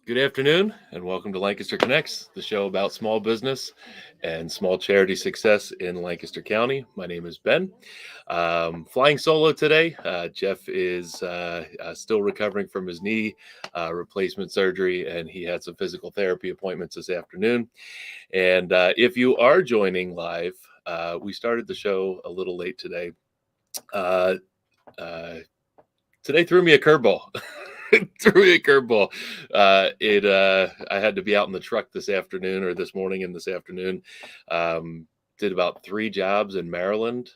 Good afternoon, and welcome to Lancaster Connects, the show about small business and small charity success in Lancaster County. My name is Ben. Flying solo today. Jeff is still recovering from his knee replacement surgery, and he had some physical therapy appointments this afternoon. And if you are joining live, we started the show a little late today. Uh, Today threw me a curveball. I had to be out in the truck this afternoon or this morning and this afternoon. Did about 3 jobs in Maryland.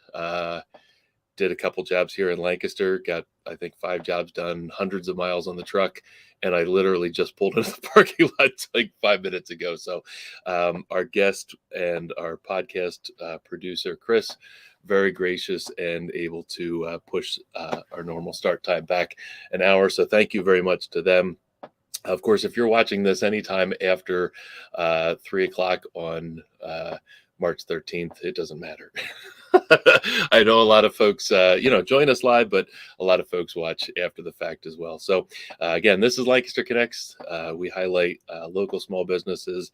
Did a couple jobs here in Lancaster. Got, I think, 5 jobs done, hundreds of miles on the truck. And I literally just pulled into the parking lot like 5 minutes ago. So our guest and our podcast producer, Chris, very gracious and able to push our normal start time back an hour. So thank you very much to them. Of course, if you're watching this anytime after 3 o'clock on March 13th, it doesn't matter. I know a lot of folks, join us live, but a lot of folks watch after the fact as well. So again, this is Lancaster Connects. We highlight local small businesses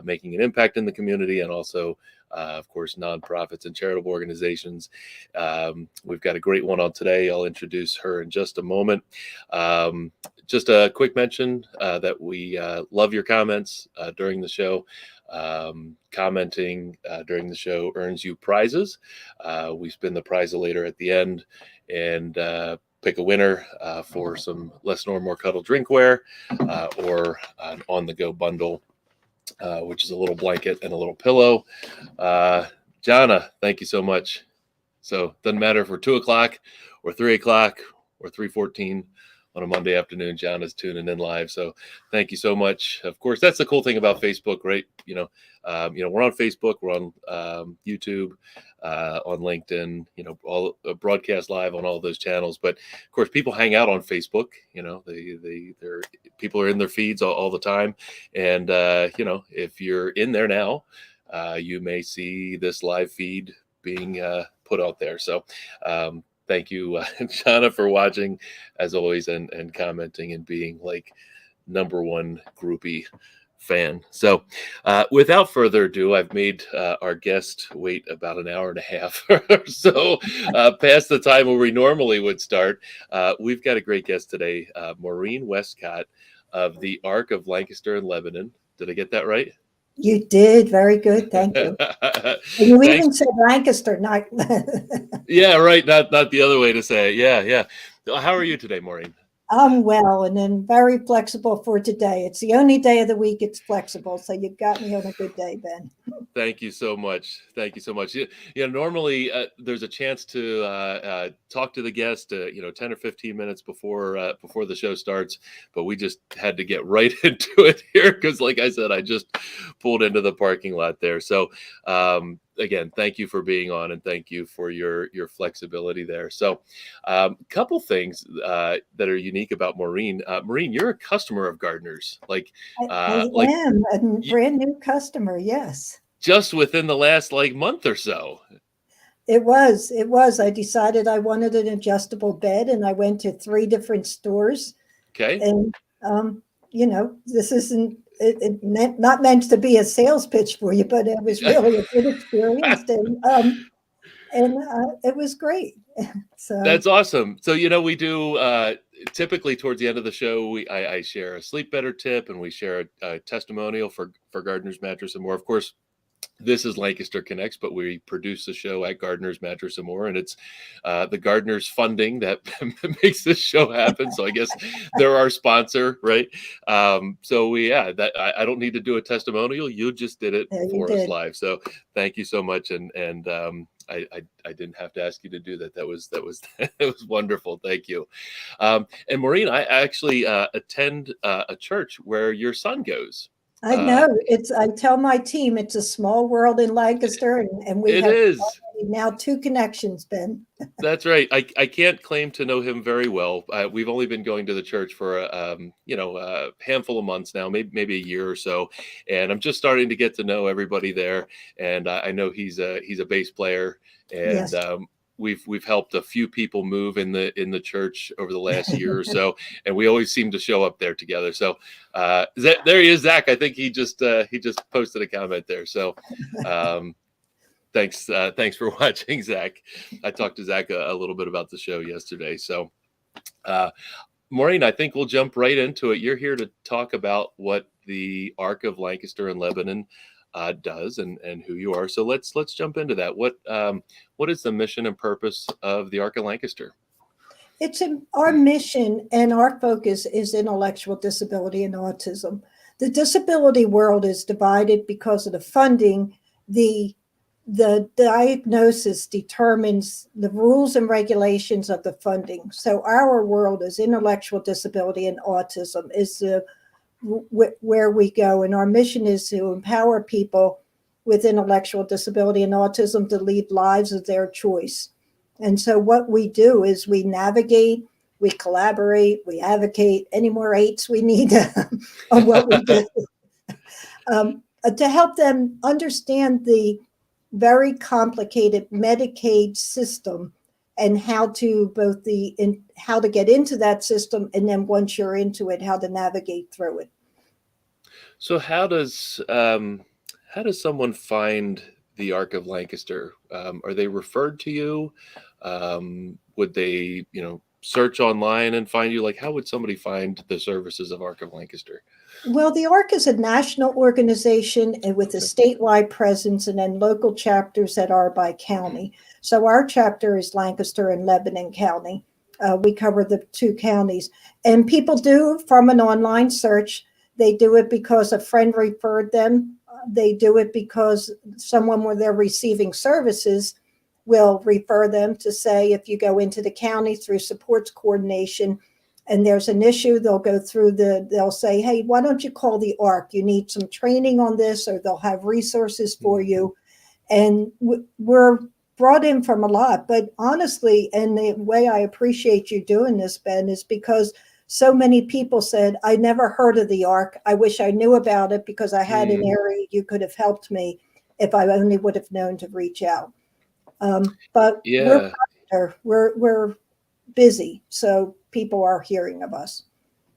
making an impact in the community, and also of course, nonprofits and charitable organizations. We've got a great one on today. I'll introduce her in just a moment. Just a quick mention that we love your comments during the show. Commenting during the show earns you prizes. We spin the prize-a-later at the end and pick a winner for some Less Snore, More Cuddle drinkware or an on-the-go bundle, which is a little blanket and a little pillow. Jana, thank you so much. So it doesn't matter if we're 2 o'clock or 3 o'clock or 3:14 on a Monday afternoon, Jana's tuning in live. So thank you so much. Of course, that's the cool thing about Facebook, right? We're on Facebook, we're on YouTube, on LinkedIn, all broadcast live on all those channels. But of course, people hang out on Facebook. They're people are in their feeds all the time. And if you're in there now, you may see this live feed being put out there. So thank you, Jana, for watching as always and commenting and being like number one groupie fan. So without further ado, I've made our guest wait about an hour and a half or so past the time where we normally would start. We've got a great guest today, Maureen Westcott of the Arc of Lancaster and Lebanon. Did I get that right? You did. Very good. Thank you. And you even said Lancaster, not. Yeah, right. Not the other way to say it. Yeah. How are you today, Maureen? I'm well, and then very flexible for today. It's the only day of the week it's flexible, so you got me on a good day, Ben. Thank you so much. Normally there's a chance to talk to the guest, 10 or 15 minutes before the show starts, but we just had to get right into it here because, like I said, I just pulled into the parking lot there. So again, thank you for being on, and thank you for your flexibility there. So couple things that are unique about Maureen. Maureen, you're a customer of Gardner's. I am a brand new customer, yes. Just within the last month or so. It was. I decided I wanted an adjustable bed, and I went to 3 different stores. Okay. And, this isn't not meant to be a sales pitch for you, but it was really a good experience. And it was great. So that's awesome. So, we do typically towards the end of the show, I share a sleep better tip, and we share a testimonial for Gardner's Mattress and More. Of course, this is Lancaster Connects, but we produce the show at Gardner's Mattress and More, and it's the Gardner's funding that makes this show happen. So I guess they're our sponsor, right? That I don't need to do a testimonial. You just did it for us live. So thank you so much, and I didn't have to ask you to do that. That was it was wonderful. Thank you. And Maureen, I actually attend a church where your son goes. I know I tell my team it's a small world in Lancaster, and we have now 2 connections, Ben. That's right. I can't claim to know him very well. We've only been going to the church for a handful of months now, maybe a year or so, and I'm just starting to get to know everybody there. And I know he's a bass player, and yes. we've helped a few people move in the church over the last year or so, and we always seem to show up there together. So there he is, Zach. I think he just posted a comment there. So thanks for watching, Zach. I talked to Zach a little bit about the show yesterday. So Maureen, I think we'll jump right into it. You're here to talk about what the Ark of Lancaster and Lebanon does and who you are. So let's jump into that. What is the mission and purpose of the Ark of Lancaster? Our mission and our focus is intellectual disability and autism. The disability world is divided because of the funding. The diagnosis determines the rules and regulations of the funding. So our world is intellectual disability and autism is where we go. And our mission is to empower people with intellectual disability and autism to lead lives of their choice. And so what we do is we navigate, we collaborate, we advocate, any more eights we need on what we do to help them understand the very complicated Medicaid system and how to how to get into that system, and then once you're into it, how to navigate through it. So how does someone find the Ark of Lancaster? Are they referred to you? Would they, search online and find you? Like, how would somebody find the services of Ark of Lancaster? Well, the ARC is a national organization and with a statewide presence, and then local chapters that are by county. So our chapter is Lancaster and Lebanon County. We cover the two counties. And people do from an online search. They do it because a friend referred them. They do it because someone where they're receiving services will refer them to say, if you go into the county through supports coordination, and there's an issue, they'll go through they'll say, hey, why don't you call the ARC? You need some training on this, or they'll have resources for you. And we're brought in from a lot. But honestly, and the way I appreciate you doing this, Ben, is because so many people said, I never heard of the ARC. I wish I knew about it because I had an area you could have helped me if I only would have known to reach out. But Yeah, we're busy, so people are hearing of us.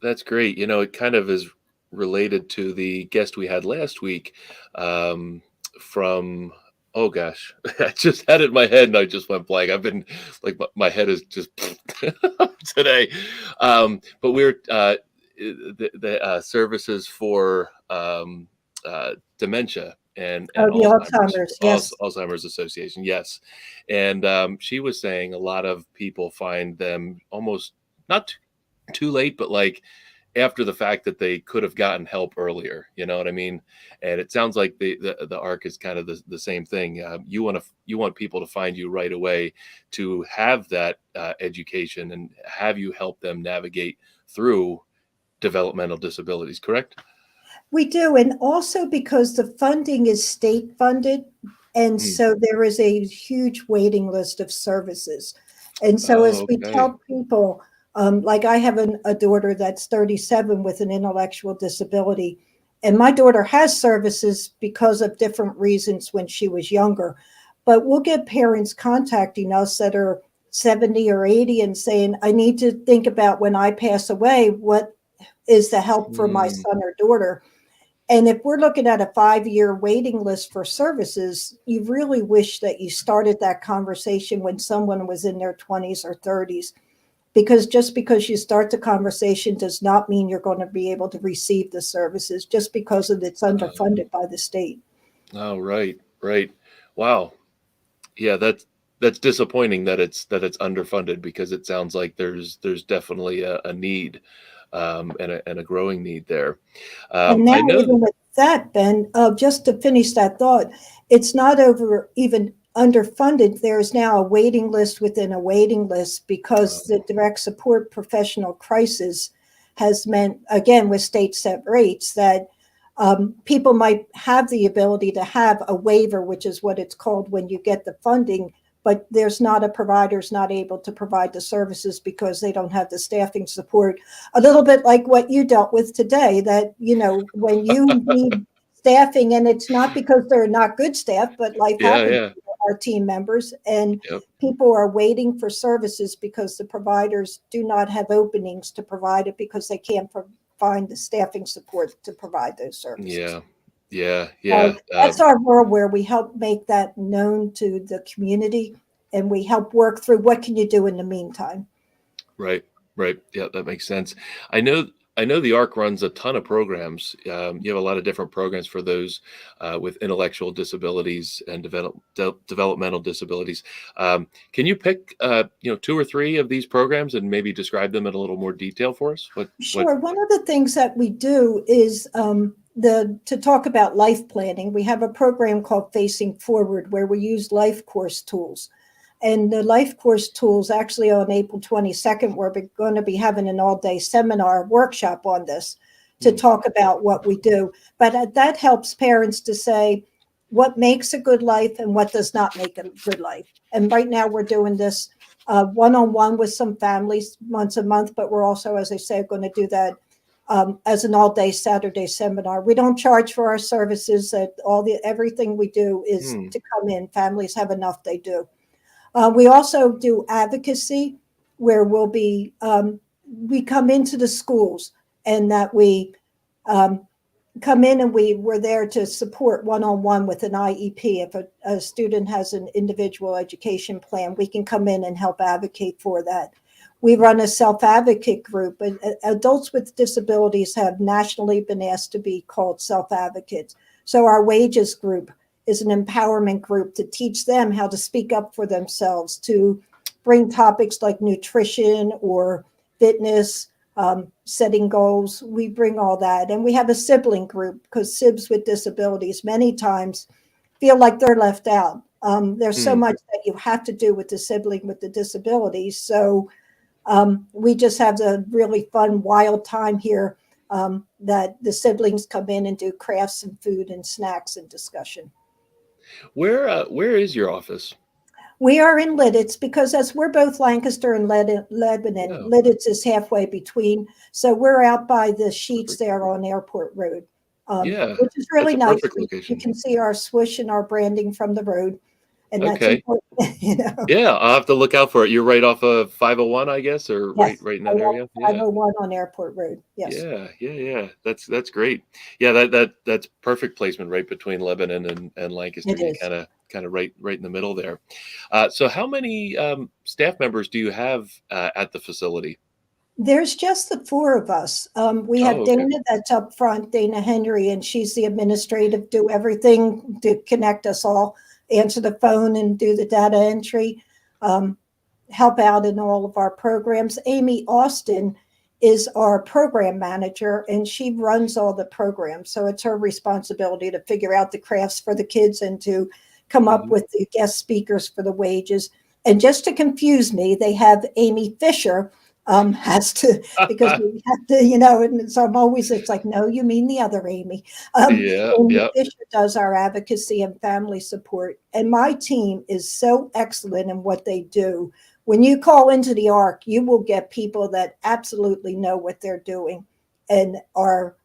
that's great. It kind of is related to the guest we had last week from, oh gosh, I just had it in my head and I just went blank. I've been like, my head is just today. But we're the services for dementia and the Alzheimer's, yes. Alzheimer's Association, yes. And she was saying a lot of people find them almost not too late, but like after the fact that they could have gotten help earlier. You know what I mean? And it sounds like the ARC is kind of the same thing. You want people to find you right away to have that education and have you help them navigate through developmental disabilities, correct? We do. And also because the funding is state funded. And so there is a huge waiting list of services. And so as we tell people, like I have a daughter that's 37 with an intellectual disability. And my daughter has services because of different reasons when she was younger. But we'll get parents contacting us that are 70 or 80 and saying, I need to think about when I pass away, what is the help for my son or daughter? And if we're looking at a 5-year waiting list for services, you really wish that you started that conversation when someone was in their 20s or 30s. Because just because you start the conversation does not mean you're going to be able to receive the services just because it's underfunded by the state. Oh, right. Wow. Yeah, that's disappointing that it's underfunded, because it sounds like there's definitely a need and a growing need there. And now, even with that, Ben, just to finish that thought, it's not even underfunded. There's now a waiting list within a waiting list because the direct support professional crisis has meant, again, with state set rates, that people might have the ability to have a waiver, which is what it's called when you get the funding, but provider's not able to provide the services because they don't have the staffing support. A little bit like what you dealt with today, that, when you need staffing, and it's not because they're not good staff, but life happens. our team members, and Yep. people are waiting for services because the providers do not have openings to provide it because they can't find the staffing support to provide those services. Yeah. Yeah. So Yeah. that's our world where we help make that known to the community, and we help work through what can you do in the meantime. Right, right. Yeah, that makes sense. I know. I know the ARC runs a ton of programs. You have a lot of different programs for those with intellectual disabilities and developmental disabilities. Can you pick, two or three of these programs and maybe describe them in a little more detail for us? What? Sure. One of the things that we do is to talk about life planning. We have a program called Facing Forward where we use life course tools. And the life course tools, actually on April 22nd, we're going to be having an all-day seminar workshop on this to talk about what we do. But that helps parents to say what makes a good life and what does not make a good life. And right now we're doing this one-on-one with some families once a month, but we're also, as I say, going to do that as an all-day Saturday seminar. We don't charge for our services. Everything we do is to come in. Families have enough, they do. We also do advocacy, where we come into the schools, and that we come in and we're there to support one-on-one with an IEP. If a student has an individual education plan, we can come in and help advocate for that. We run a self-advocate group, and adults with disabilities have nationally been asked to be called self-advocates. So our wages group is an empowerment group to teach them how to speak up for themselves, to bring topics like nutrition or fitness, setting goals. We bring all that. And we have a sibling group because SIBs with disabilities many times feel like they're left out. There's so much that you have to do with the sibling with the disabilities. So we just have a really fun, wild time here that the siblings come in and do crafts and food and snacks and discussion. Where is your office? We are in Lidditz because as we're both Lancaster and Lebanon, Oh, Lidditz is halfway between. So we're out by the sheets perfect. there on Airport Road, Yeah, which is that's really a nice. perfect You location. can see our swoosh and our branding from the road, and that's Okay. important, you know. Yeah, I'll have to look out for it. You're right off of 501, I guess, or Yes, right in I that love area. Yeah. 501 on Airport Road. Yes, Yeah, yeah, yeah. That's great. Yeah, that's perfect placement right between Lebanon and Lancaster. it You is. kind of right in the middle there. So how many staff members do you have at the facility? There's just the four of us. We have Oh, okay. Dana that's up front, Dana Henry, and she's the administrative, do everything to connect us all, answer the phone and do the data entry, um, help out in all of our programs. Amy Austin is our program manager, and she runs all the programs. So it's her responsibility to figure out the crafts for the kids and to come up Hmm. with the guest speakers for the wages. And just to confuse me, they have Amy Fisher has to, because we have to, and so I'm always, it's like, no, you mean the other Amy. Yeah, Amy yeah. Fisher does our advocacy and family support. And my team is so excellent in what they do. When you call into the ARC, you will get people that absolutely know what they're doing and are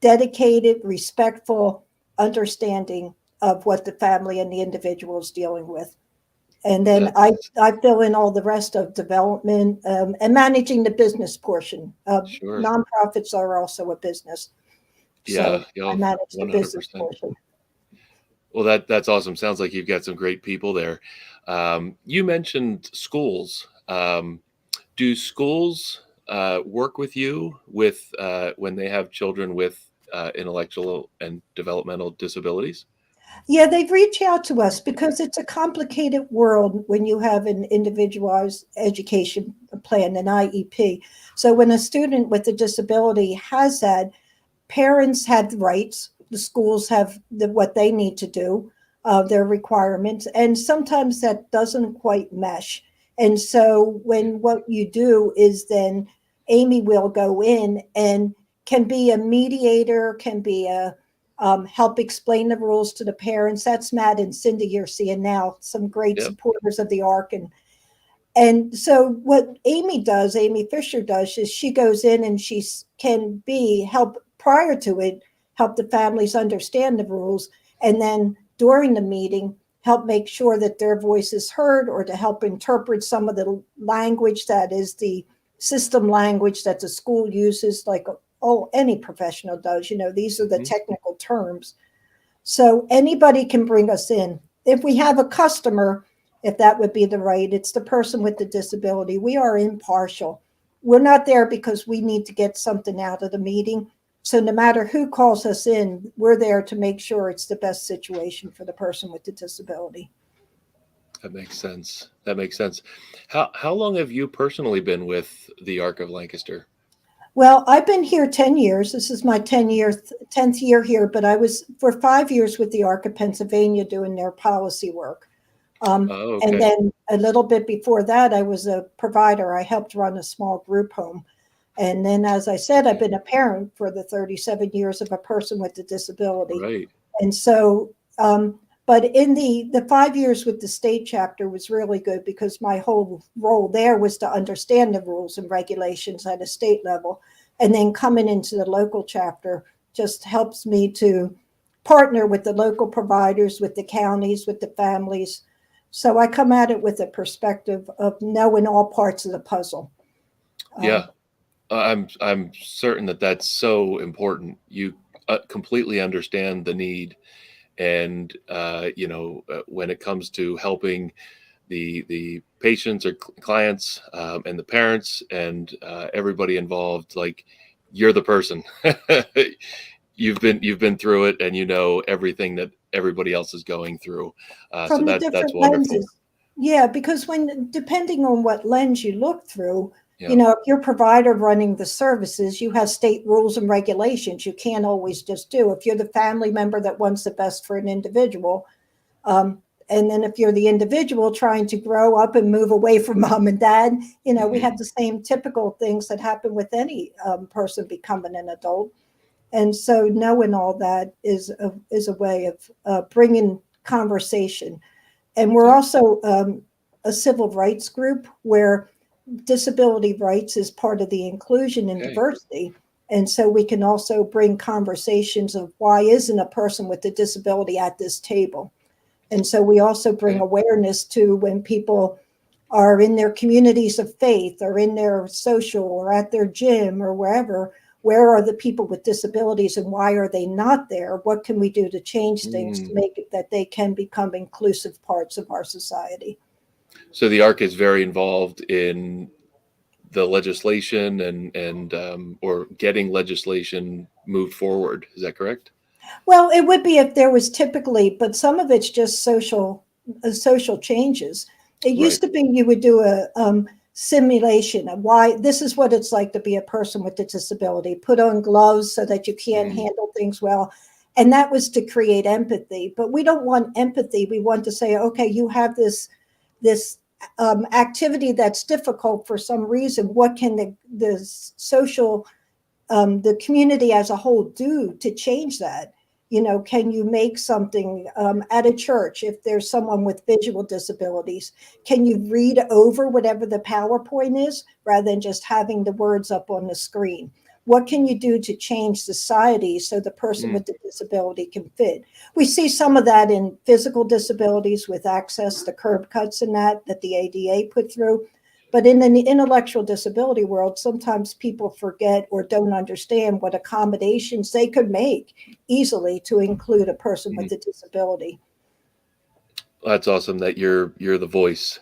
dedicated, respectful, understanding of what the family and the individual is dealing with. And then I, That's I fill in all the rest of development and managing the business portion. sure. Nonprofits are also a business. Yeah, So I yeah, manage the business 100%. portion. Well, that's awesome. Sounds like you've got some great people there. You mentioned schools. Do schools work with you with when they have children with intellectual and developmental disabilities? Yeah, they've reached out to us because it's a complicated world when you have an individualized education plan, an IEP. So when a student with a disability has that, parents have rights. The schools have what they need to do, their requirements, and sometimes that doesn't quite mesh. And so when what you do is then Amy will go in and can be a mediator, can be a help explain the rules to the parents. That's Matt and Cindy you're seeing now, some great Yep. supporters of the ARC. And so what Amy does, Amy Fisher does, is she goes in and she can be help prior to it, help the families understand the rules. And then during the meeting, help make sure that their voice is heard, or to help interpret some of the language that is the system language that the school uses, like, oh, any professional does. These are the technical terms. So anybody can bring us in. If we have a customer, if that would be the right, it's the person with the disability. We are impartial. We're not there because we need to get something out of the meeting. So no matter who calls us in, we're there to make sure it's the best situation for the person with the disability. That makes sense. That makes sense. How long have you personally been with the Arc of Lancaster? Well, I've been here 10 years. This is my 10th year here, but I was for 5 years with the Arc of Pennsylvania doing their policy work. Oh, okay. And then a little bit before that, I was a provider. I helped run a small group home. And then, as I said, I've been a parent for the 37 years of a person with a disability. Right. And so, but in the 5 years with the state chapter was really good, because my whole role there was to understand the rules and regulations at a state level. And then coming into the local chapter just helps me to partner with the local providers, with the counties, with the families. So I come at it with a perspective of knowing all parts of the puzzle. Yeah. I'm certain that that's so important. You completely understand the need, and when it comes to helping the patients or clients, and the parents, and everybody involved, like, you're the person. You've been through it, and everything that everybody else is going through. From So the that's different wonderful. lenses. Yeah, because depending on what lens you look through, Yeah. if you're a provider running the services, you have state rules and regulations you can't always just do. If you're the family member that wants the best for an individual, and then if you're the individual trying to grow up and move away from mom and dad, we have the same typical things that happen with any person becoming an adult. And so knowing all that is a way of bringing conversation. And we're also a civil rights group where disability rights is part of the inclusion and diversity. And so we can also bring conversations of why isn't a person with a disability at this table? And so we also bring awareness to when people are in their communities of faith, or in their social, or at their gym, or wherever. Where are the people with disabilities, and why are they not there? What can we do to change things to make it that they can become inclusive parts of our society? So the ARC is very involved in the legislation and or getting legislation moved forward. Is that correct? Well, it would be if there was typically, but some of it's just social changes. It used to be you would do a simulation of why this is what it's like to be a person with a disability, put on gloves so that you can't handle things well. And that was to create empathy. But we don't want empathy. We want to say, okay, you have this activity that's difficult for some reason. What can the social, the community as a whole do to change that? Can you make something at a church if there's someone with visual disabilities? Can you read over whatever the PowerPoint is rather than just having the words up on the screen? What can you do to change society so the person with the disability can fit? We see some of that in physical disabilities with access to curb cuts and that the ADA put through. But in the intellectual disability world, sometimes people forget or don't understand what accommodations they could make easily to include a person with a disability. That's awesome that you're the voice.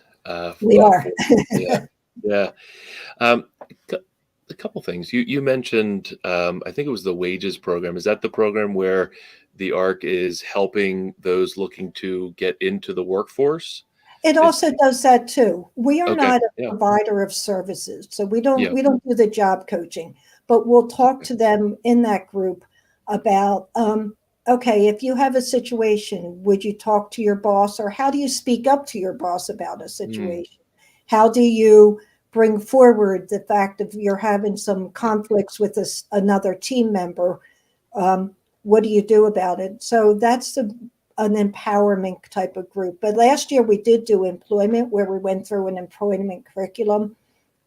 We are. Yeah. A couple things. You mentioned, I think it was the wages program. Is that the program where the ARC is helping those looking to get into the workforce? It also does that too. We are not a Yeah. provider of services, so we don't do the job coaching, but we'll talk to them in that group about, okay, if you have a situation, would you talk to your boss, or how do you speak up to your boss about a situation? How do you bring forward the fact of you're having some conflicts with another team member? What do you do about it? So that's an empowerment type of group. But last year we did do employment, where we went through an employment curriculum.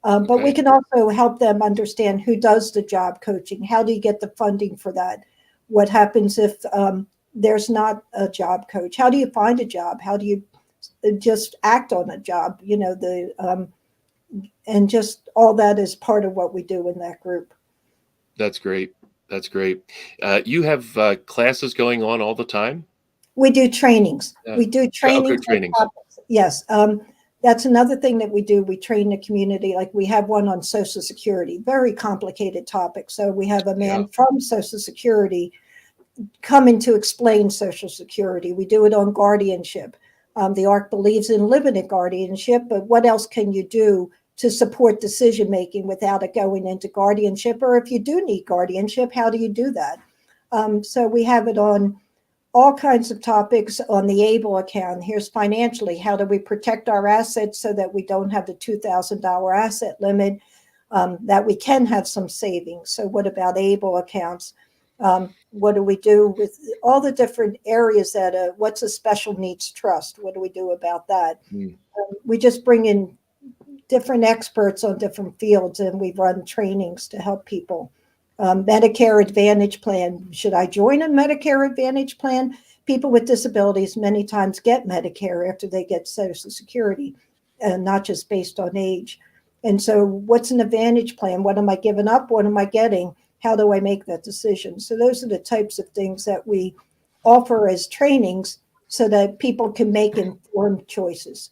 But we can also help them understand who does the job coaching. How do you get the funding for that? What happens if there's not a job coach. How do you find a job? How do you just act on a job? And just all that is part of what we do in that group. That's great. That's great. You have classes going on all the time? We do trainings. We do Okay, trainings. trainings. Yes. That's another thing that we do. We train the community. Like we have one on Social Security, very complicated topic. So we have a man from Social Security coming to explain Social Security. We do it on guardianship. The ARC believes in limited guardianship, but what else can you do to support decision making without it going into guardianship? Or if you do need guardianship, how do you do that? So we have it on all kinds of topics. On the ABLE account, here's financially, how do we protect our assets so that we don't have the $2,000 asset limit, that we can have some savings? So what about ABLE accounts? What do we do with all the different areas that, what's a special needs trust? What do we do about that? We just bring in different experts on different fields, and we run trainings to help people. Medicare Advantage plan. Should I join a Medicare Advantage plan? People with disabilities many times get Medicare after they get Social Security, and not just based on age. And so what's an Advantage plan? What am I giving up? What am I getting? How do I make that decision? So those are the types of things that we offer as trainings so that people can make informed choices.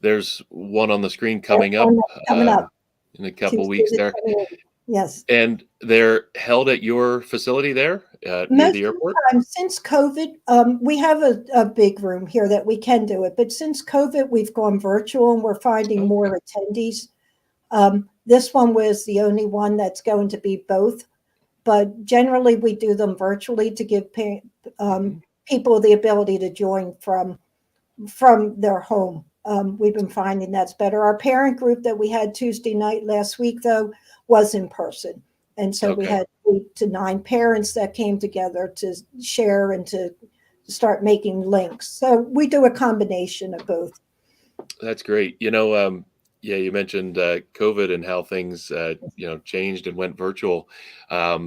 There's one on the screen coming up in a couple weeks there. Yes. And they're held at your facility there near the airport? Since COVID, we have a big room here that we can do it. But since COVID, we've gone virtual and we're finding more attendees. This one was the only one that's going to be both. But generally, we do them virtually to give people the ability to join from their home. We've been finding that's better. Our parent group that we had Tuesday night last week, though, was in person. And so we had 8 to 9 parents that came together to share and to start making links. So we do a combination of both. That's great. You mentioned COVID and how things, changed and went virtual. A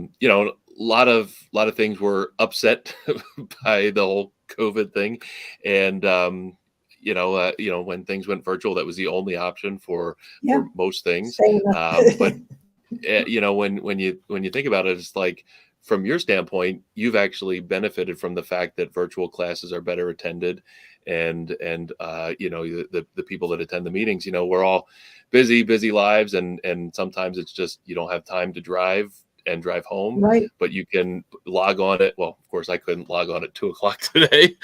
lot of things were upset by the whole COVID thing. And, when things went virtual, that was the only option for most things. But when you think about it, it's like, from your standpoint, you've actually benefited from the fact that virtual classes are better attended, and the people that attend the meetings, we're all busy lives, and sometimes it's just you don't have time to drive home, right? But you can log on at, well, of course I couldn't log on at 2:00 today,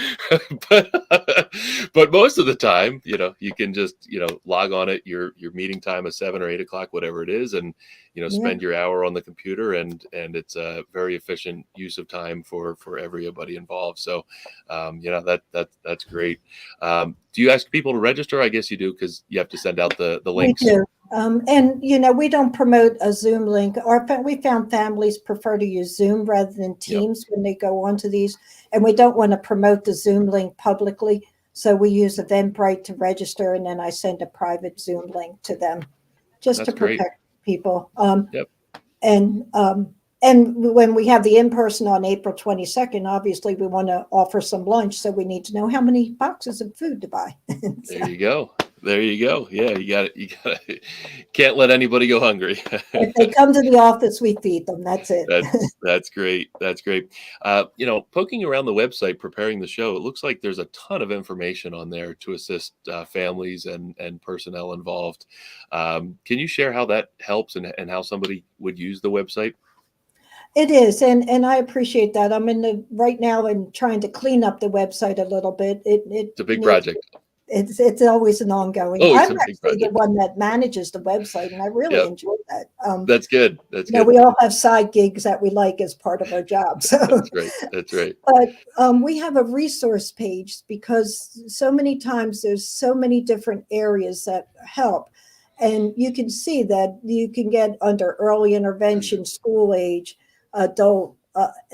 but most of the time, you can just, log on at your meeting time of 7 or 8 o'clock, whatever it is. And, spend your hour on the computer, and it's a very efficient use of time for everybody involved. So, that's great. Do you ask people to register? I guess you do, because you have to send out the links. We do. And we don't promote a Zoom link. We found families prefer to use Zoom rather than Teams when they go onto these, and we don't want to promote the Zoom link publicly. So we use Eventbrite to register, and then I send a private Zoom link to them, just to protect people. And when we have the in-person on April 22nd, obviously we want to offer some lunch, so we need to know how many boxes of food to buy. There you go. Yeah, you got it. Can't let anybody go hungry. If they come to the office, we feed them. That's it. That's great. Poking around the website, preparing the show, it looks like there's a ton of information on there to assist families and personnel involved. Can you share how that helps and how somebody would use the website? It is, and I appreciate that. I'm right now and trying to clean up the website a little bit. It's a big project. It's always an ongoing. I'm actually the one that manages the website, and I really enjoy that. That's good. Good. We all have side gigs that we like as part of our job. So That's right. But we have a resource page because so many times there's so many different areas that help. And you can see that you can get under early intervention, school age, adult,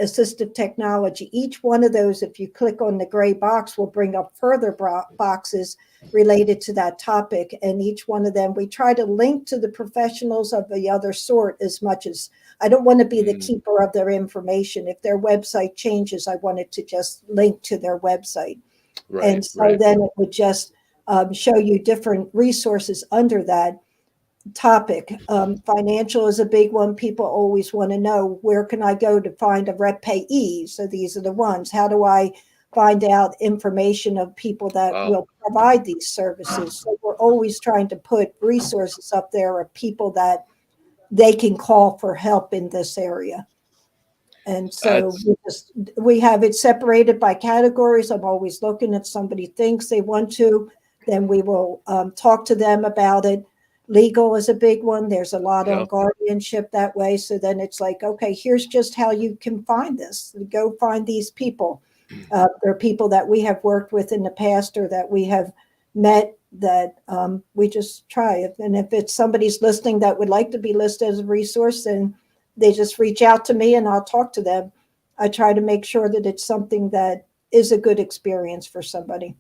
assistive technology. Each one of those, if you click on the gray box, will bring up further boxes related to that topic. And each one of them, we try to link to the professionals of the other sort as much as, I don't want to be the keeper of their information. If their website changes, I want it to just link to their website. Right, and so then it would just show you different resources under that topic. Financial is a big one. People always want to know, where can I go to find a rep payee? So these are the ones. How do I find out information of people that will provide these services? So we're always trying to put resources up there of people that they can call for help in this area. And so we have it separated by categories. I'm always looking. If somebody thinks they want to, then we will talk to them about it. Legal is a big one. There's a lot on guardianship that way. So then it's like, okay, here's just how you can find this. Go find these people. There are people that we have worked with in the past or that we have met that we just try. And if it's somebody's listening that would like to be listed as a resource, then they just reach out to me and I'll talk to them. I try to make sure that it's something that is a good experience for somebody.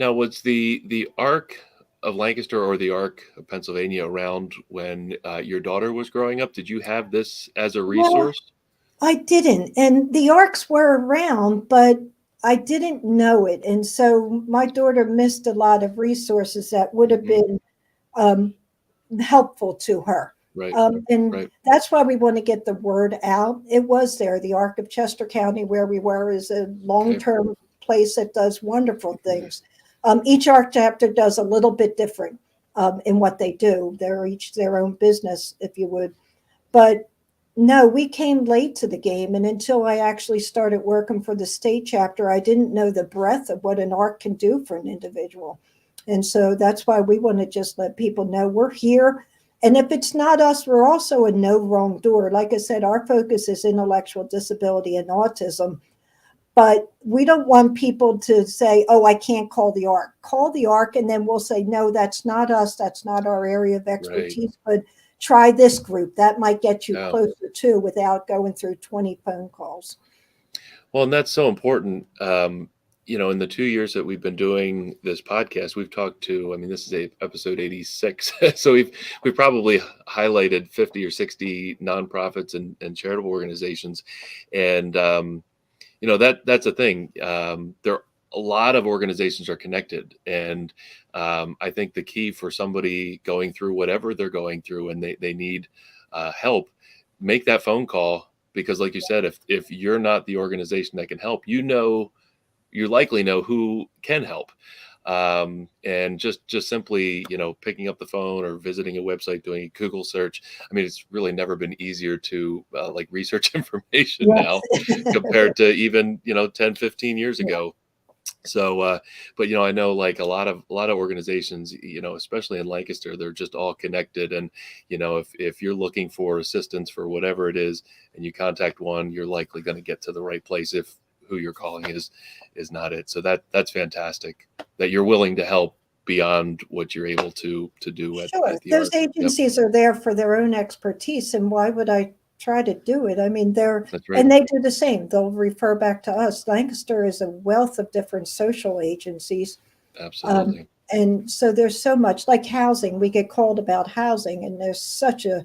Now, was the ARC of Lancaster or the ARC of Pennsylvania around when your daughter was growing up? Did you have this as a resource? Well, I didn't. And the ARCs were around, but I didn't know it. And so my daughter missed a lot of resources that would have been helpful to her. Right. That's why we want to get the word out. It was there. The ARC of Chester County, where we were, is a long-term place that does wonderful things. Each ARC chapter does a little bit different in what they do. They're each their own business, if you would. But no, we came late to the game. And until I actually started working for the state chapter, I didn't know the breadth of what an ARC can do for an individual. And so that's why we want to just let people know we're here. And if it's not us, we're also a no wrong door. Like I said, our focus is intellectual disability and autism. But we don't want people to say, oh, I can't call the ARC. Call the ARC, and then we'll say, no, that's not us. That's not our area of expertise. But try this group. That might get you closer to without going through 20 phone calls. Well, and that's so important. In the 2 years that we've been doing this podcast, we've talked to, this is episode 86. So we've probably highlighted 50 or 60 nonprofits and charitable organizations. And, that's a thing. There a lot of organizations are connected. And I think the key for somebody going through whatever they're going through and they need help, make that phone call. Because like you said, if you're not the organization that can help, you likely know who can help. And just simply, picking up the phone or visiting a website, doing a Google search. It's really never been easier to research information now compared to even, 10, 15 years ago. So, but, I know like a lot of organizations, especially in Lancaster, they're just all connected. And, if you're looking for assistance for whatever it is and you contact one, you're likely going to get to the right place if who you're calling is not it. So that's fantastic that you're willing to help beyond what you're able to do. At the Those ARC. agencies are there for their own expertise. And why would I try to do it? That's right. And they do the same. They'll refer back to us. Lancaster is a wealth of different social agencies. Absolutely. And so there's so much, like housing. We get called about housing, and there's such a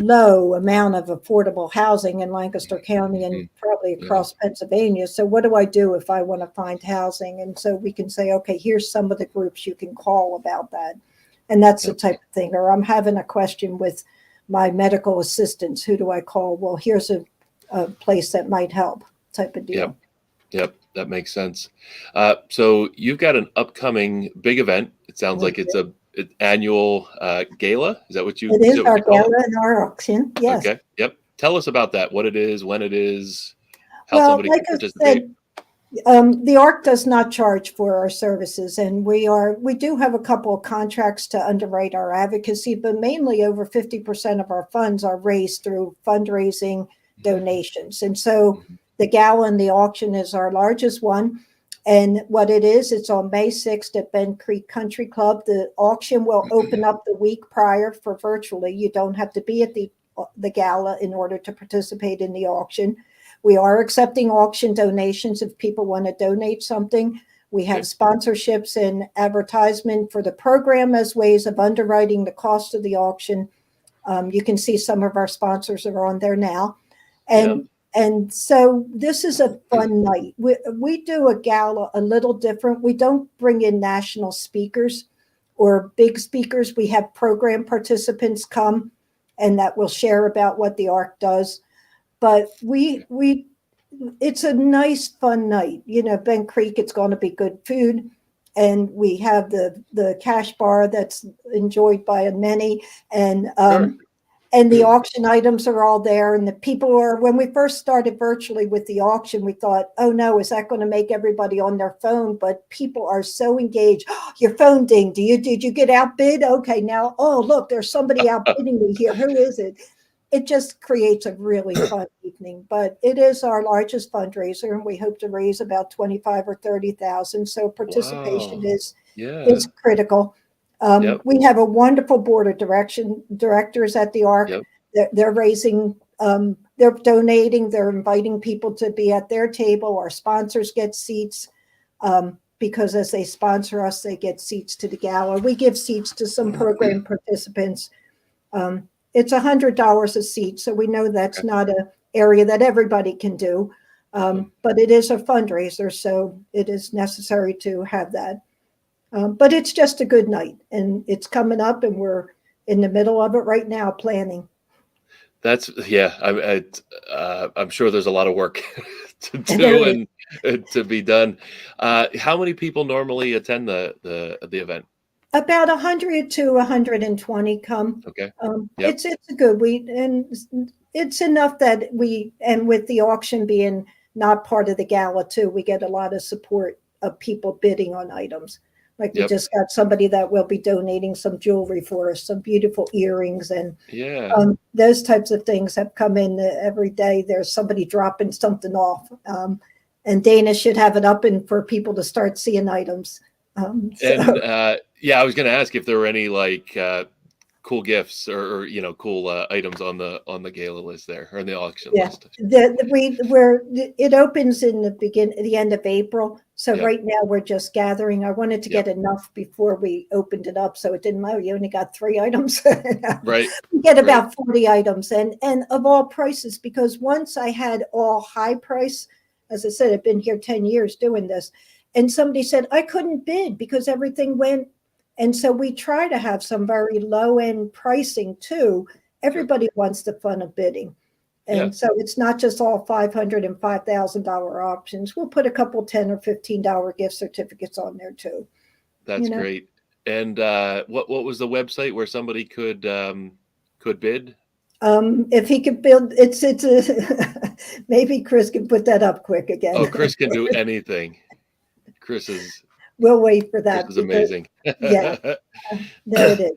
low amount of affordable housing in Lancaster County and probably across Pennsylvania. So what do I do if I want to find housing? And so we can say, okay, here's some of the groups you can call about that. And that's the type of thing. Or I'm having a question with my medical assistants. Who do I call? Well, here's a place that might help, type of deal. Yep. That makes sense. So you've got an upcoming big event. It sounds like it's an annual gala. Is that what you? It is our gala and our auction. Yes. Okay. Yep. Tell us about that. What it is, when it is, how somebody can participate. The ARC does not charge for our services, and we do have a couple of contracts to underwrite our advocacy, but mainly over 50% of our funds are raised through fundraising donations. And so the gala and the auction is our largest one. And what it is, it's on May 6th at Bend Creek Country Club. The auction will open up the week prior for virtually. You don't have to be at the the gala in order to participate in the auction. We are accepting auction donations if people want to donate something. We have sponsorships and advertisement for the program as ways of underwriting the cost of the auction. You can see some of our sponsors are on there now. And so this is a fun night. We do a gala a little different. We don't bring in national speakers or big speakers. We have program participants come and that will share about what the ARC does. But it's a nice, fun night. You know, Bent Creek, it's going to be good food. And we have the cash bar that's enjoyed by many. And the auction items are all there. And the people are, when we first started virtually with the auction, we thought, oh no, is that going to make everybody on their phone? But people are so engaged. Oh, your phone dinged. Did you get outbid? Okay, now, oh, look, there's somebody outbidding me here. Who is it? It just creates a really fun evening, but it is our largest fundraiser, and we hope to raise about 25 or 30,000. So participation is critical. We have a wonderful board of directors at the ARC. They're raising, they're donating, they're inviting people to be at their table. Our sponsors get seats because as they sponsor us, they get seats to the gala. We give seats to some program participants. It's $100 a seat, so we know that's not an area that everybody can do, but it is a fundraiser, so it is necessary to have that. But it's just a good night, and it's coming up, and we're in the middle of it right now planning. That's I'm sure there's a lot of work to do and to be done. How many people normally attend the event? About 100 to 120 come. Okay. It's a good and it's enough that and with the auction being not part of the gala too, we get a lot of support of people bidding on items. Like we just got somebody that will be donating some jewelry for us, some beautiful earrings, and those types of things have come in every day. There's somebody dropping something off, and Dana should have it up and for people to start seeing items. I was going to ask if there were any cool gifts or cool items on the gala list there or in the auction list. It opens in the end of April. So right now we're just gathering. I wanted to get enough before we opened it up, so it didn't matter. You only got 3 items. Right. We get about 40 items and of all prices, because once I had all high price, as I said, I've been here 10 years doing this. And somebody said, I couldn't bid because everything went. And so we try to have some very low end pricing too. Everybody wants the fun of bidding. And so it's not just all $500 and $5,000 options. We'll put a couple $10 or $15 gift certificates on there too. That's great. And what was the website where somebody could bid? If he could build, it's maybe Chris can put that up quick again. Oh, Chris can do anything. We'll wait for that. This is amazing. There it is.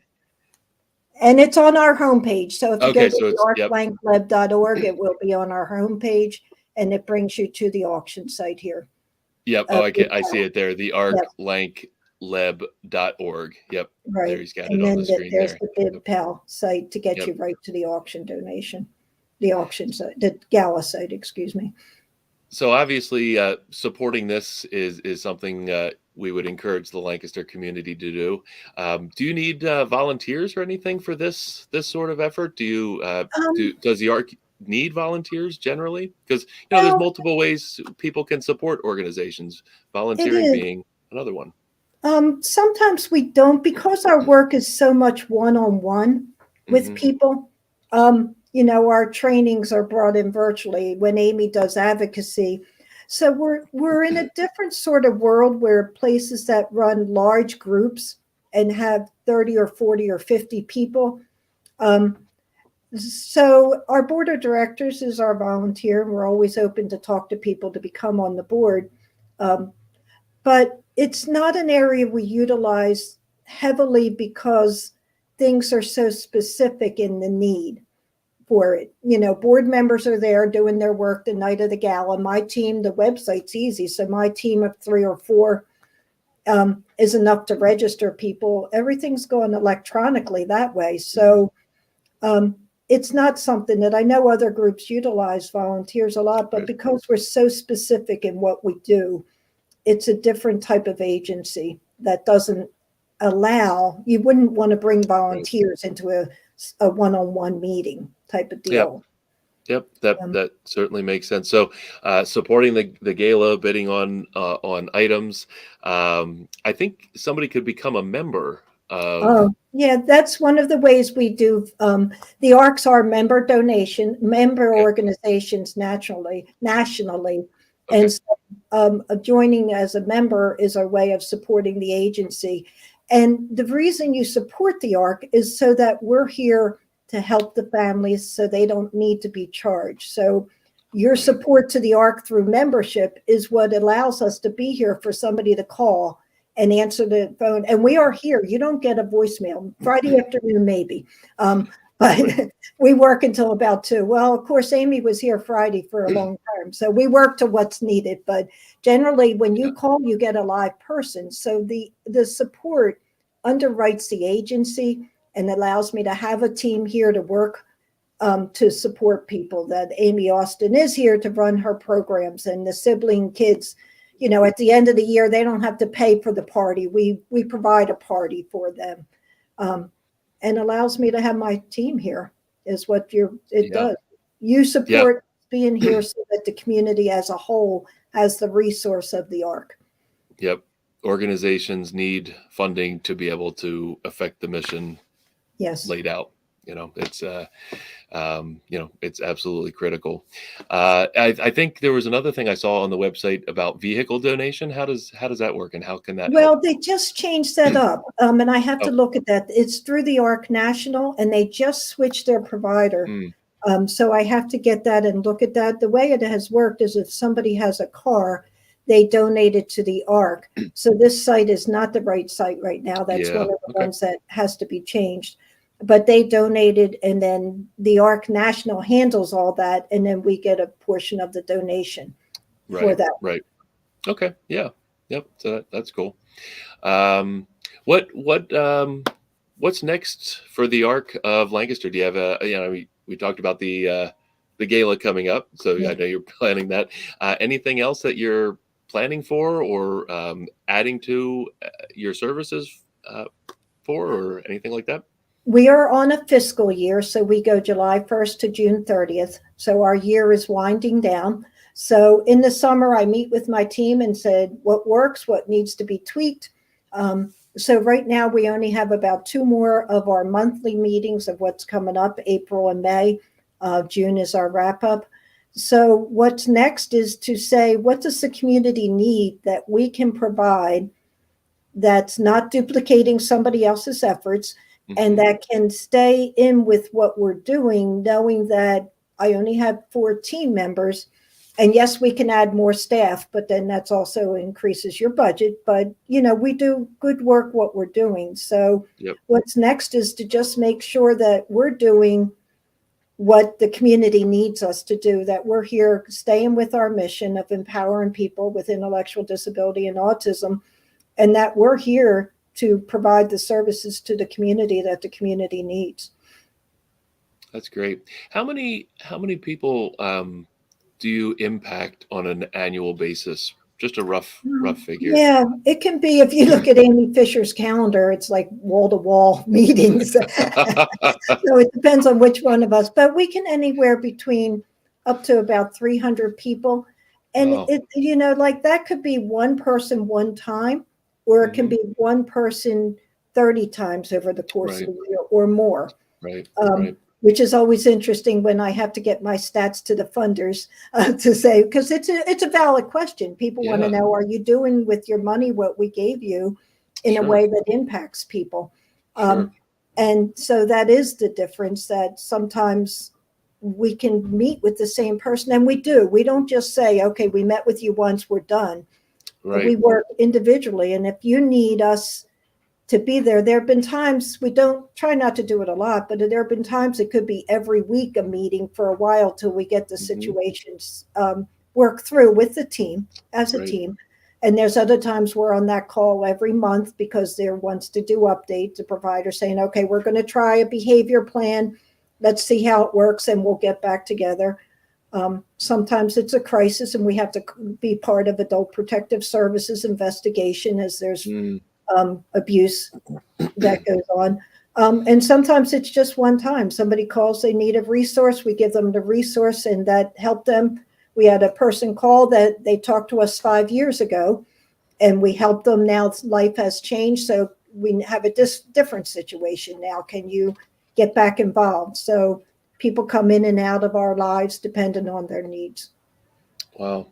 And it's on our homepage. So if you go to arclankleb.org, it will be on our homepage, and it brings you to the auction site here. Yep. I see it there. The arclankleb.org. Yep. Right. There, he's got and it then on the screen there's there. the BidPal site to get you right to the auction donation. The auction site, the gala site, excuse me. So obviously, supporting this is something we would encourage the Lancaster community to do. Do you need volunteers or anything for this sort of effort? Does the ARC need volunteers generally? Because there's multiple ways people can support organizations. Volunteering being another one. Sometimes we don't, because our work is so much one-on-one with people. Our trainings are brought in virtually when Amy does advocacy. So we're in a different sort of world where places that run large groups and have 30 or 40 or 50 people. So our board of directors is our volunteer. We're always open to talk to people to become on the board. But it's not an area we utilize heavily because things are so specific in the need for it. Board members are there doing their work the night of the gala. My team, the website's easy. So my team of 3 or 4 is enough to register people. Everything's going electronically that way. So it's not something that I know other groups utilize volunteers a lot, but Right. because we're so specific in what we do, it's a different type of agency that doesn't allow, you wouldn't want to bring volunteers into a one-on-one meeting type of Yep. deal. Yep. Um, That certainly makes sense. So, supporting the gala, bidding on items. I think somebody could become a member of. Oh, yeah, that's one of the ways we do. The ARCs are member Okay. organizations nationally. And Okay. so, joining as a member is our way of supporting the agency. And the reason you support the ARC is so that we're here to help the families so they don't need to be charged. So your Right. support to the ARC through membership is what allows us to be here for somebody to call and answer the phone. And we are here. You don't get a voicemail. Friday afternoon, maybe. But Right. we work until about 2. Well, of course, Amy was here Friday for a long time. So we work to what's needed. But generally, when you Yeah. call, you get a live person. So the support underwrites the agency and allows me to have a team here to work to support people. That Amy Austin is here to run her programs, and the sibling kids, at the end of the year, they don't have to pay for the party. We provide a party for them, and allows me to have my team here is what it Yeah. does. You Yeah. support being here so that the community as a whole has the resource of the ARC. Yep. Organizations need funding to be able to affect the mission Yes. laid out. It's it's absolutely critical. I think there was another thing I saw on the website about vehicle donation. How does that work, and how can that help? Well, they just changed that up, and I have to Oh, look at that. It's through the ARC National, and they just switched their provider. mm, So I have to get that and look at that. The way it has worked is if somebody has a car, they donate it to the ARC. So this site is not the right site right now. That's one yeah. of the Okay. ones that has to be changed. But they donated, and then the ARC National handles all that, and then we get a portion of the donation for Right. that. Right. Okay. Yeah. Yep. So that's cool. Um, what's next for the Arc of Lancaster? Do you have we talked about the gala coming up, so Yeah. I know you're planning that. Anything else that you're planning for, or adding to your services for, or anything like that? We are on a fiscal year, so we go July 1st to June 30th. So our year is winding down. So in the summer, I meet with my team and said, what works, what needs to be tweaked. So right now, we only have about 2 more of our monthly meetings of what's coming up, April and May. June is our wrap up. So what's next is to say, what does the community need that we can provide that's not duplicating somebody else's efforts, and Mhm. that can stay in with what we're doing, knowing that I only have 4 team members. And yes, we can add more staff, but then that's also increases your budget. But, we do good work what we're doing. So Yep. what's next is to just make sure that we're doing what the community needs us to do, that we're here staying with our mission of empowering people with intellectual disability and autism, and that we're here to provide the services to the community that the community needs. That's great. How many people do you impact on an annual basis? Just a rough figure. Yeah, it can be, if you look at Amy Fisher's calendar, it's like wall-to-wall meetings. So it depends on which one of us, but we can anywhere between up to about 300 people. And Wow. like that could be one person one time, or it can Hmm. be one person 30 times over the course of Right. the year or more. Right. um, Right. which is always interesting when I have to get my stats to the funders to say, because it's a valid question. People want to Yeah. know, are you doing with your money what we gave you in a Sure. way that impacts people? Sure. And so that is the difference, that sometimes we can meet with the same person, and we do. We don't just say, okay, we met with you once, we're done. We Right. work individually. And if you need us to be there. There have been times, we don't try not to do it a lot, but there have been times it could be every week a meeting for a while till we get the Hmm. situations work through with the team as a Right. team. And there's other times we're on that call every month because there wants to do updates. The provider saying, okay, we're going to try a behavior plan. let's see how it works and we'll get back together. Sometimes it's a crisis and we have to be part of Adult Protective Services investigation as there's abuse that goes on. And sometimes it's just one time. Somebody calls, they need a resource, we give them the resource and that helped them. We had a person call that they talked to us 5 years ago and we helped them. Now life has changed. So we have a different situation now. Can you get back involved? So people come in and out of our lives depending on their needs. Wow.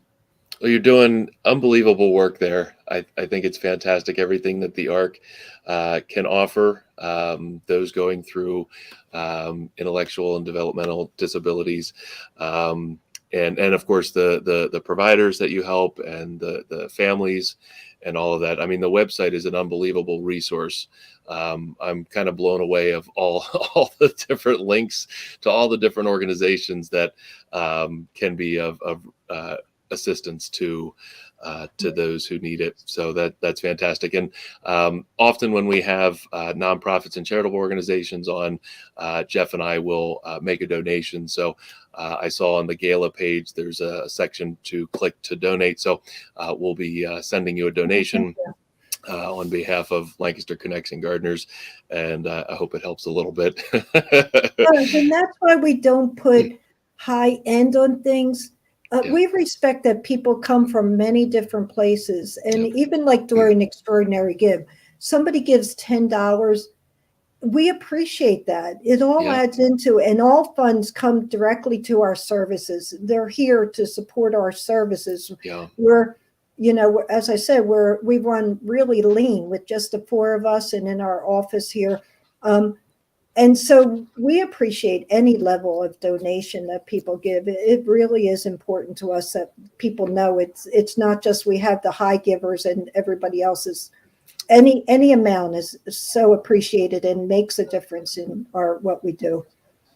Well, you're doing unbelievable work there. I think it's fantastic, everything that the ARC can offer those going through intellectual and developmental disabilities. And of course, the providers that you help and the families and all of that. I mean, the website is an unbelievable resource. I'm kind of blown away of all the different links to all the different organizations that can be of assistance to those who need it. So that's fantastic. And often when we have nonprofits and charitable organizations on, Jeff and I will make a donation. So I saw on the Gala page, there's a section to click to donate. So we'll be sending you a donation on behalf of Lancaster Connection Gardeners. And I hope it helps a little bit. And that's why we don't put high end on things. We respect that people come from many different places. And even like during Extraordinary Give, somebody gives $10. We appreciate that. It all adds into, and all funds come directly to our services. They're here to support our services. We're, as I said, we run really lean with just the 4 of us and in our office here. And so we appreciate any level of donation that people give. It really is important to us that people know it's not just we have the high givers and everybody else is. Any amount is so appreciated and makes a difference in what we do.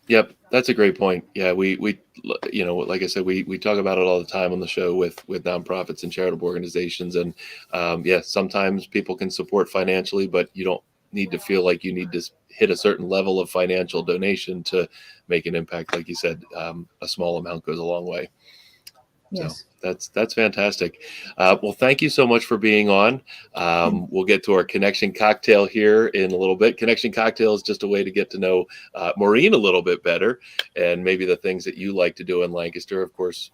Yep, that's a great point. Yeah, we like I said, we talk about it all the time on the show with nonprofits and charitable organizations, and sometimes people can support financially, but you don't need to feel like you need to hit a certain level of financial donation to make an impact. Like you said, a small amount goes a long way. Yes. So that's fantastic. Well, thank you so much for being on. We'll get to our connection cocktail here in a little bit. Connection cocktail is just a way to get to know Maureen a little bit better and maybe the things that you like to do in Lancaster. Of course,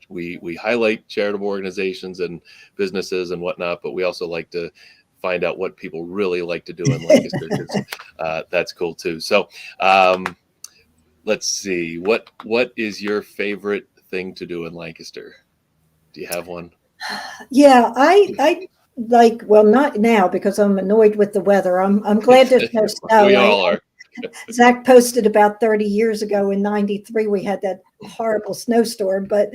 we highlight charitable organizations and businesses and whatnot, but we also like to find out what people really like to do in Lancaster, because that's cool too. So let's see, what is your favorite thing to do in Lancaster? Do you have one? Yeah, I like, well, not now because I'm annoyed with the weather. I'm glad there's no snow. We all are. Zach posted about 30 years ago in 93, we had that horrible snowstorm, but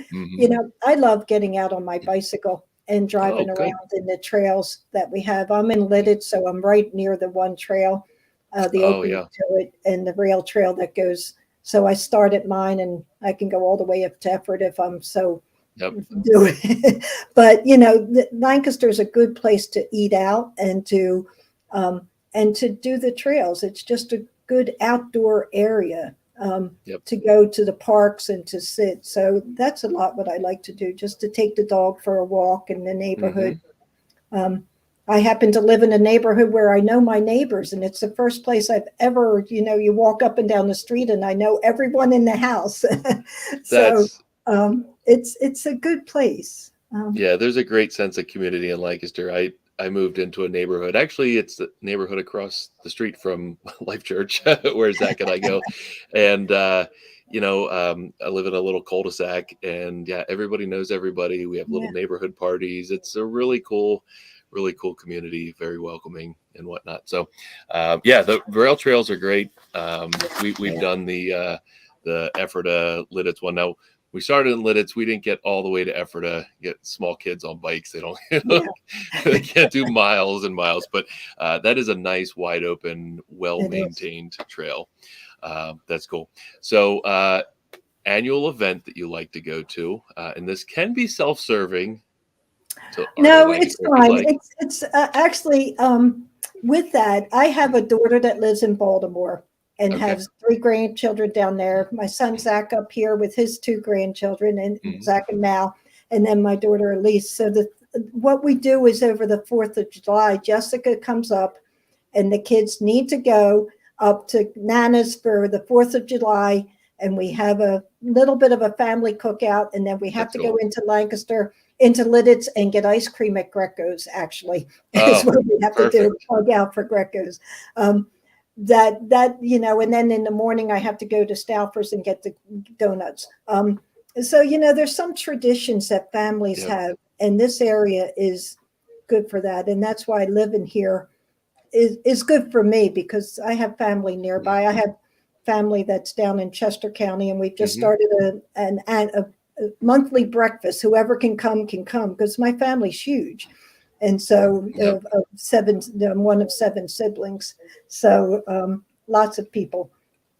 I love getting out on my bicycle and driving around in the trails that we have. I'm in Lidditz, so I'm right near the one trail, the opening to it, and the rail trail that goes. So I start at mine and I can go all the way up to Effort if I'm so do it. But Lancaster is a good place to eat out and to do the trails. It's just a good outdoor area to go to the parks and to sit. So that's a lot what I like to do, just to take the dog for a walk in the neighborhood. I happen to live in a neighborhood where I know my neighbors, and it's the first place I've ever, you walk up and down the street and I know everyone in the house. So it's a good place. There's a great sense of community in Lancaster. I moved into a neighborhood. Actually, it's the neighborhood across the street from Life Church, where Zach and I go. And, I live in a little cul-de-sac, and everybody knows everybody. We have little neighborhood parties. It's a really cool community, very welcoming and whatnot. So, the rail trails are great. We've done the Ephrata Lidditz one. Now, we started in Lidditz. We didn't get all the way to Ephrata. Get small kids on bikes. They don't, they can't do miles and miles. But that is a nice, wide open, well-maintained trail. That's cool. So, annual event that you like to go to, and this can be self-serving. No, it's fine. It's actually with that. I have a daughter that lives in Baltimore, and Okay. has 3 grandchildren down there. My son Zach up here with his 2 grandchildren, and Zach and Mal, and then my daughter Elise. So what we do is over the 4th of July, Jessica comes up, and the kids need to go up to Nana's for the 4th of July, and we have a little bit of a family cookout, and then we have to go into Lancaster, into Lidditz, and get ice cream at Greco's, actually, is what we have to do, plug out for Greco's. That you know, and then in the morning I have to go to Stauffer's and get the donuts. So, you know, there's some traditions that families have, and this area is good for that. And that's why living here is good for me, because I have family nearby. I have family that's down in Chester County, and we've just started a monthly breakfast. Whoever can come, because my family's huge. And so I'm one of 7 siblings. So lots of people.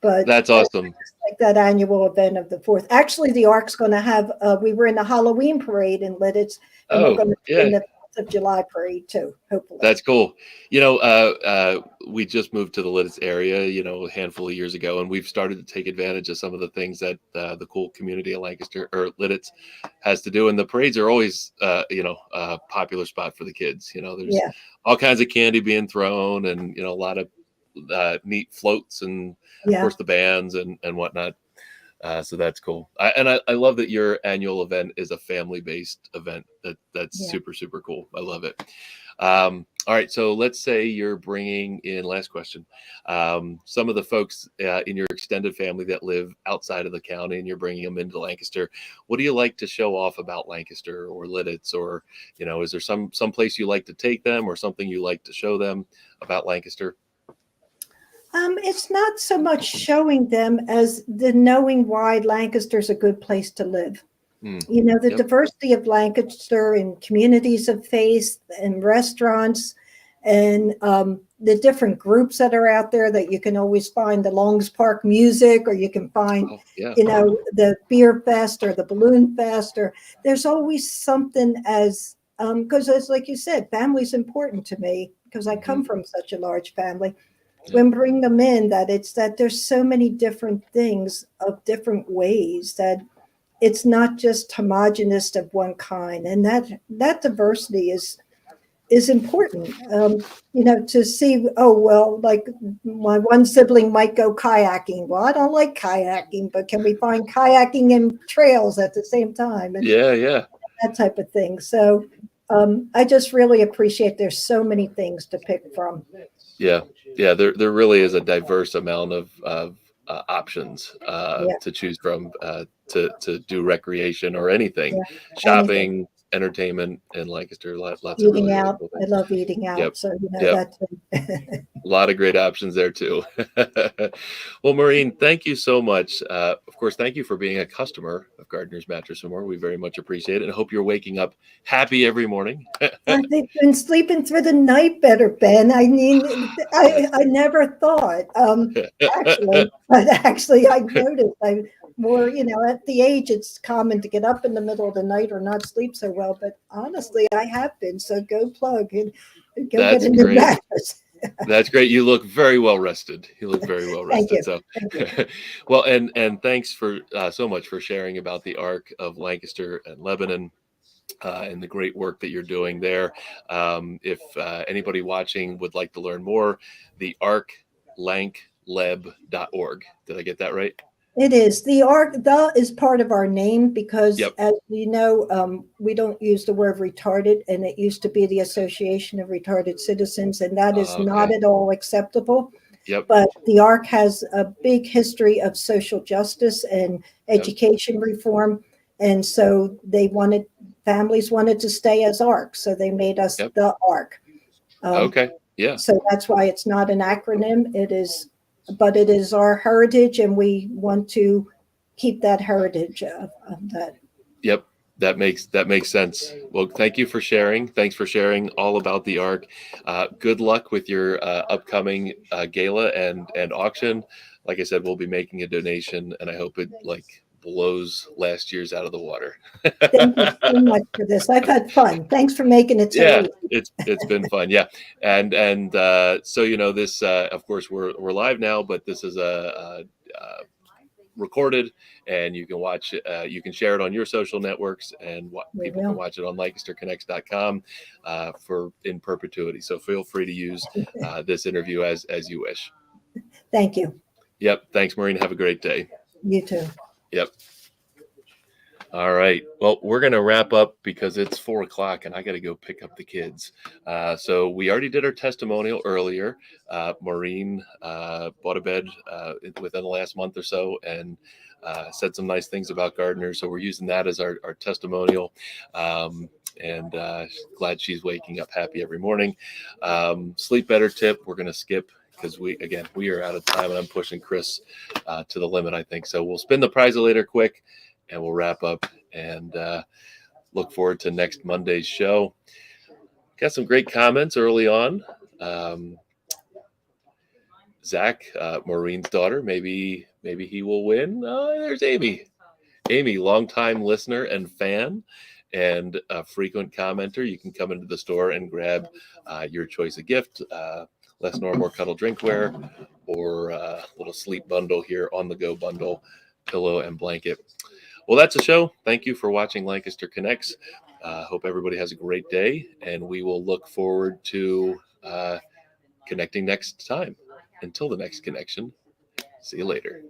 But that's awesome. Like that annual event of the 4th. Actually, the ARC's going to have, we were in the Halloween parade in Lidditz, and we're going to be in the 4th of July parade too, hopefully. That's cool. You know, we just moved to the Lidditz area, you know, a handful of years ago, and we've started to take advantage of some of the things that the cool community of Lancaster or Lidditz has to do. And the parades are always, you know, a popular spot for the kids. You know, there's all kinds of candy being thrown, and, you know, a lot of neat floats, and of course the bands and whatnot. So that's cool. I love that your annual event is a family-based event. That's super, super cool. I love it. All right. So let's say you're bringing in, last question, some of the folks in your extended family that live outside of the county, and you're bringing them into Lancaster. What do you like to show off about Lancaster or Lidditz? Or, you know, is there some place you like to take them, or something you like to show them about Lancaster? It's not so much showing them as the knowing why Lancaster's a good place to live. You know, the diversity of Lancaster and communities of faith and restaurants, and the different groups that are out there that you can always find, the Longs Park music, or you can find, you know, the beer fest or the balloon fest, or there's always something as, because it's like you said, family's important to me because I come from such a large family. When bring them in, that it's that there's so many different things of different ways, that it's not just homogenous of one kind, and that diversity is important. You know, to see, oh well, like my one sibling might go kayaking. Well, I don't like kayaking, but can we find kayaking and trails at the same time? And that type of thing. So I just really appreciate there's so many things to pick from. There really is a diverse amount of options to choose from, to do recreation or anything, shopping, entertainment in Lancaster. Lots of eating out. Really cool. I love eating out. So, you know, that's a lot of great options there too. Well, Maureen, thank you so much. Of course, thank you for being a customer of Gardener's Mattress and More. We very much appreciate it, and hope you're waking up happy every morning. I've been sleeping through the night better, Ben. I mean, I never thought, actually I noticed more, you know, at the age, it's common to get up in the middle of the night or not sleep so well. But honestly, I have been. So go plug and go get a new mattress. That's great. You look very well rested. You look very well rested. Thank you. So, well, and thanks for so much for sharing about the ARC of Lancaster and Lebanon. And the great work that you're doing there. If anybody watching would like to learn more, the arclankleb.org. Did I get that right? It is. The ARC, the is part of our name because, as you know, we don't use the word retarded, and it used to be the Association of Retarded Citizens, and that is not at all acceptable. But the ARC has a big history of social justice and education reform, and so families wanted to stay as ARC, so they made us the ARC. So that's why it's not an acronym. But it is our heritage, and we want to keep that heritage of that. That makes sense. Well, thank you for sharing. Thanks for sharing all about the ARC. Good luck with your upcoming gala and auction. Like I said, we'll be making a donation, and I hope it blows last year's out of the water. Thank you so much for this. I've had fun. Thanks for making it so Yeah, easy. it's been fun. Yeah. And so, this, of course, we're live now, but this is recorded, and you can watch it. You can share it on your social networks, and We people can will. watch it on LancasterConnects.com for in perpetuity. So feel free to use this interview as you wish. Thank you. Yep. Thanks, Maureen. Have a great day. You too. Yep. All right. Well, we're going to wrap up because it's 4:00 and I got to go pick up the kids. So we already did our testimonial earlier. Maureen bought a bed within the last month or so and said some nice things about gardeners. So we're using that as our testimonial. And glad she's waking up happy every morning. Sleep better tip. We're going to skip because we are out of time and I'm pushing Chris to the limit, I think. So we'll spin the prize later quick. And we'll wrap up and look forward to next Monday's show. Got some great comments early on. Zach, Maureen's daughter, maybe he will win. There's Amy. Amy, longtime listener and fan and a frequent commenter. You can come into the store and grab your choice of gift, less nor more cuddle drinkware, or a little sleep bundle here, on the go bundle, pillow and blanket. Well, that's the show. Thank you for watching Lancaster Connects. Hope everybody has a great day, and we will look forward to connecting next time. Until the next connection, see you later.